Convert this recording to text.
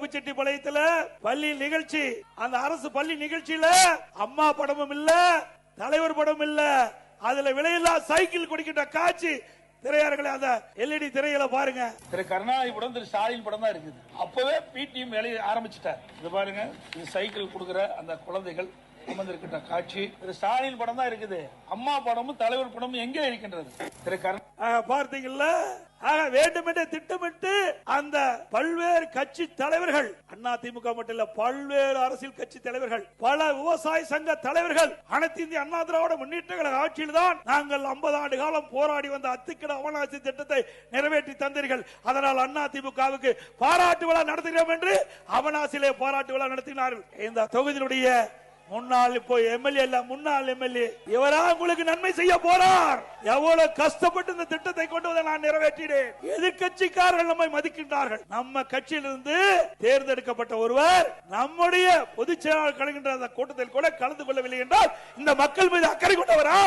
கோபிச்செட்டிப்பாளையத்துல பள்ளி நிகழ்ச்சி, அந்த அரசு பள்ளி நிகழ்ச்சியில அம்மா படமும் இல்ல, தலைவர் படம் இல்ல, அதுல விலையில்லா சைக்கிள் கொடுக்கின்ற காட்சி திரையாளர்களே, அந்த எல்இடி திரையில பாருங்க. திரு கருணாநிதி படம், திரு ஸ்டாலின் படம் தான் இருக்குது. அப்பவே பிடிஎம் வேலையை ஆரம்பிச்சுட்டார். இது பாருங்க, இது சைக்கிள் கொடுக்கிற அந்த குழந்தைகள் அமர்ந்திருக்கின்ற காட்சி. திரு ஸ்டாலின் படம் தான் இருக்குது. அம்மா படமும் தலைவர் படமும் எங்கே இருக்கின்றது? திரு பார்த்தீங்கல்ல, வேண்டுமென்றே திட்டமிட்டு அந்த பல்வேறு கட்சி தலைவர்கள், அண்ணா திமுக மட்டும் இல்ல, பல்வேறு அரசியல் கட்சி தலைவர்கள், பல விவசாய சங்க தலைவர்கள், அனைத்து இந்திய அண்ணா திராவிட முன்னேற்ற கழக ஆட்சியில் தான் நாங்கள் 50 ஆண்டு காலம் போராடி வந்த அத்திக்கட அவனாசி திட்டத்தை நிறைவேற்றி தந்தீர்கள். அதனால் அண்ணா திமுகவுக்கு பாராட்டு விழா நடத்துகிறோம் என்று அவனாசிலே பாராட்டு விழா நடத்தினார்கள். இந்த தொகுதியினுடைய முன்னாள், இப்போ எம்எல்ஏ இல்ல, முன்னாள் எம்எல்ஏ இவரா உங்களுக்கு நன்மை செய்ய போறார். எவ்வளவு கஷ்டப்பட்டு இந்த திட்டத்தை கொண்டு வந்து நான் நிறைவேற்றினேன். எதிர்கட்சிக்காரர்கள் நம்மை மதிக்கின்றார்கள். நம்ம கட்சியிலிருந்து தேர்ந்தெடுக்கப்பட்ட ஒருவர் நம்முடைய பொதுச் செயலாளர் கலக்கின்ற அந்த கூட்டத்தில் கூட கலந்து கொள்ளவில்லை என்றால் இந்த மக்கள் மீது அக்கறை கொண்டவரா?